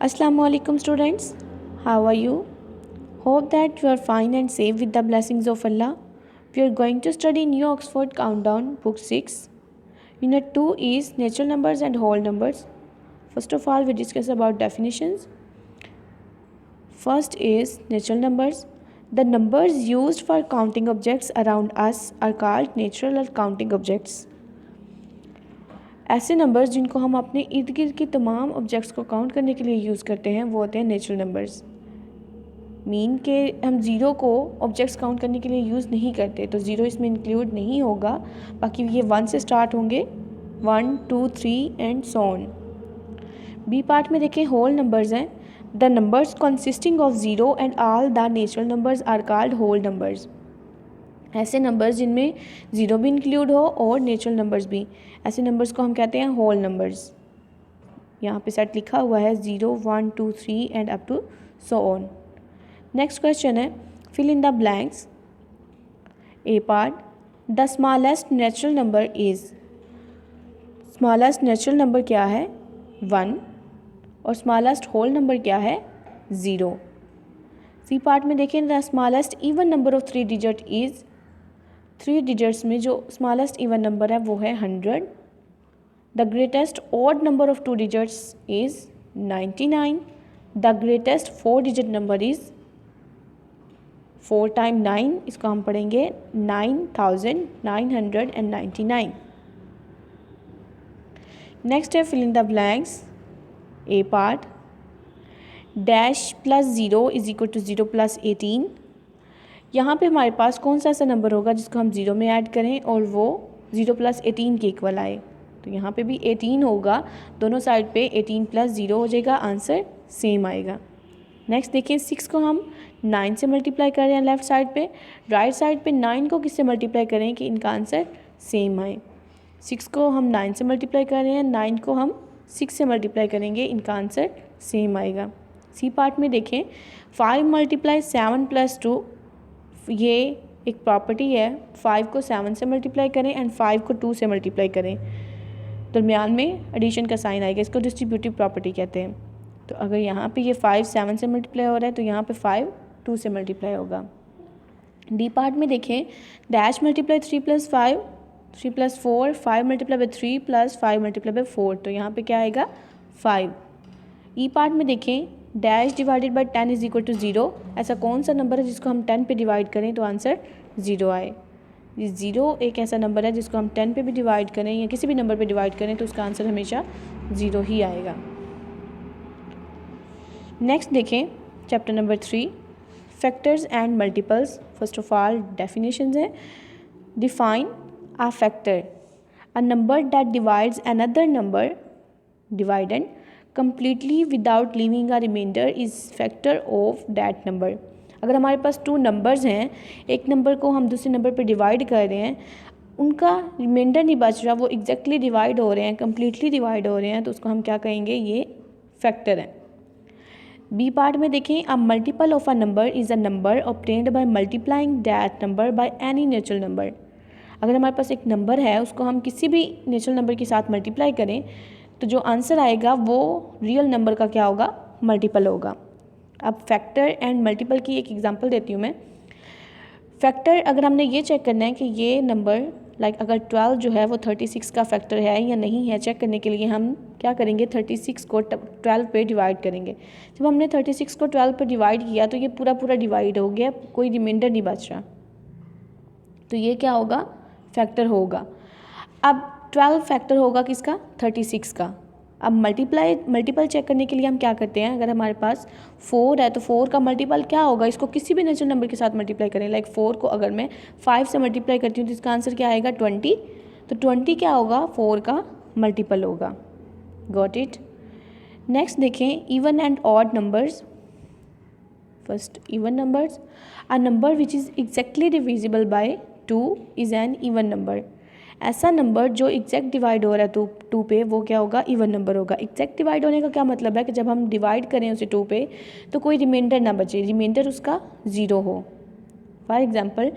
Assalamu alaikum students. How are you? Hope that you are fine and safe with the blessings of Allah. We are going to study New Oxford Countdown Book 6. Unit 2 is natural numbers and whole numbers. First of all, we discuss about definitions. First is natural numbers. The numbers used for counting objects around us are called natural or counting objects. ऐसे numbers जिनको हम अपने इर्द गिर्द के तमाम objects को count करने के लिए यूज़ करते हैं वो होते हैं नेचुरल नंबर्स. मीन के हम ज़ीरो को ऑब्जेक्ट्स काउंट करने के लिए यूज़ नहीं करते, तो ज़ीरो इसमें इंक्लूड नहीं होगा. बाकी ये 1 से स्टार्ट होंगे, 1 2 3 and so on. B part में देखें होल नंबर्स हैं. The numbers consisting of zero and all the natural numbers are called whole numbers. ऐसे नंबर्स जिनमें ज़ीरो भी इंक्लूड हो और नेचुरल नंबर्स भी, ऐसे नंबर्स को हम कहते हैं होल नंबर्स. यहाँ पे सेट लिखा हुआ है 0 1 2 3 and up to so on. Next question है fill in the blanks. A part, the smallest natural number is. Smallest natural number क्या है? 1. और स्मॉलेस्ट होल नंबर क्या है? 0. सी पार्ट में देखें the smallest even number of 3 digit is. 3 digits में जो स्मॉलेस्ट इवन नंबर है वो है 100. The greatest odd number of 2 digits is 99. The greatest 4 digit number is 4 time 9, इसको हम पढ़ेंगे 9999. नेक्स्ट है fill in the blanks. A part, dash plus 0 is equal to 0 plus 18. यहाँ पे हमारे पास कौन सा ऐसा नंबर होगा जिसको हम 0 में ऐड करें और वो 0 प्लस 18 के इक्वल आए? तो यहाँ पे भी 18 होगा, दोनों साइड पे 18 प्लस 0 हो जाएगा, आंसर सेम आएगा. नेक्स्ट देखिए 6 को हम 9 से मल्टीप्लाई कर रहे हैं लेफ़्ट साइड पे. राइट साइड पे 9 को किससे मल्टीप्लाई करें कि इनका आंसर सेम आए? 6 को हम 9 से मल्टीप्लाई कर रहे हैं, 9 को हम 6 से मल्टीप्लाई करेंगे, इनका आंसर सेम आएगा. सी पार्ट में देखें 5 मल्टीप्लाई 7 प्लस 2, ये एक प्रॉपर्टी है. 5 को 7 से मल्टीप्लाई करें एंड 5 को 2 से मल्टीप्लाई करें, दरमियान में एडिशन का साइन आएगा, इसको डिस्ट्रीब्यूटिव प्रॉपर्टी कहते हैं. तो अगर यहाँ पे ये 5 7 से मल्टीप्लाई हो रहा है तो यहाँ पे 5 2 से मल्टीप्लाई होगा. डी पार्ट में देखें dash multiply 3 plus 5, 3 plus 4, 5 multiply by 3 plus 5 multiply by 4, तो यहाँ पे क्या आएगा 5. ई पार्ट में देखें dash divided by 10 is equal to 0. ऐसा कौन सा नंबर है जिसको हम 10 पे डिवाइड करें तो आंसर 0 आए? ये 0 एक ऐसा नंबर है जिसको हम 10 पे भी डिवाइड करें या किसी भी नंबर पे डिवाइड करें तो उसका आंसर हमेशा 0 ही आएगा. नेक्स्ट देखें chapter number 3, factors and multiples. First of all definitions हैं. Define a factor, a number that divides another number dividend completely without leaving a remainder is factor of that number. अगर हमारे पास 2 numbers हैं, एक number को हम दूसरे number पे divide कर रहे हैं, उनका रिमाइंडर नहीं बच रहा, वो एग्जैक्टली डिवाइड हो रहे हैं, कम्प्लीटली डिवाइड हो रहे हैं, तो उसको हम क्या कहेंगे? ये फैक्टर है. बी पार्ट में देखें a multiple of a number is a number obtained by multiplying that number by any natural number. अगर हमारे पास एक नंबर है, उसको हम किसी भी नेचुरल नंबर के साथ मल्टीप्लाई करें तो जो आंसर आएगा वो रियल नंबर का क्या होगा? मल्टीपल होगा. अब फैक्टर एंड मल्टीपल की एक एग्जांपल देती हूँ मैं. फैक्टर अगर हमने ये चेक करना है कि ये नंबर अगर 12 जो है वो 36 का फैक्टर है या नहीं है, चेक करने के लिए हम क्या करेंगे? 36 को 12 पे डिवाइड करेंगे. जब हमने 36 को 12 पे डिवाइड किया तो ये पूरा पूरा डिवाइड हो गया, कोई रिमाइंडर नहीं बच रहा, तो ये क्या होगा? फैक्टर होगा. अब 12 फैक्टर होगा किसका? 36 का. अब मल्टीपल चेक करने के लिए हम क्या करते हैं? अगर हमारे पास 4 है तो 4 का मल्टीपल क्या होगा? इसको किसी भी नेचुरल नंबर के साथ मल्टीप्लाई करें. 4 को अगर मैं 5 से मल्टीप्लाई करती हूँ तो इसका आंसर क्या आएगा? 20. तो 20 क्या होगा? 4 का मल्टीपल होगा. Got it. नेक्स्ट देखें even and odd numbers. First even numbers, a number which is exactly divisible by 2 is an even number. ऐसा नंबर जो एग्जैक्ट डिवाइड हो रहा है 2 पे, वो क्या होगा? इवन नंबर होगा. एग्जैक्ट डिवाइड होने का क्या मतलब है कि जब हम डिवाइड करें उसे 2 पे तो कोई रिमाइंडर ना बचे, रिमाइंडर उसका 0 हो. फॉर एग्जांपल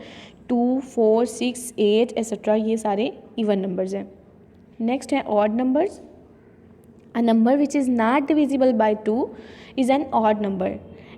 2 4 6 8 एक्सेट्रा, ये सारे इवन नंबर्स हैं. नेक्स्ट है odd numbers. A number which is not divisible by 2 is an odd number.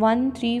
1 3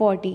40.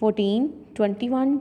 14 21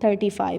35.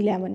11.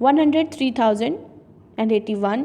103,081.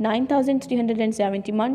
9,371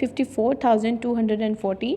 54,240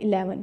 11.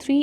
3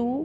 2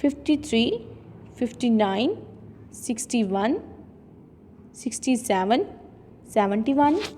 53 59 61 67 71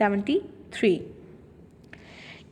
73.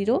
0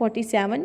47.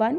1،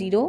0،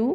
2،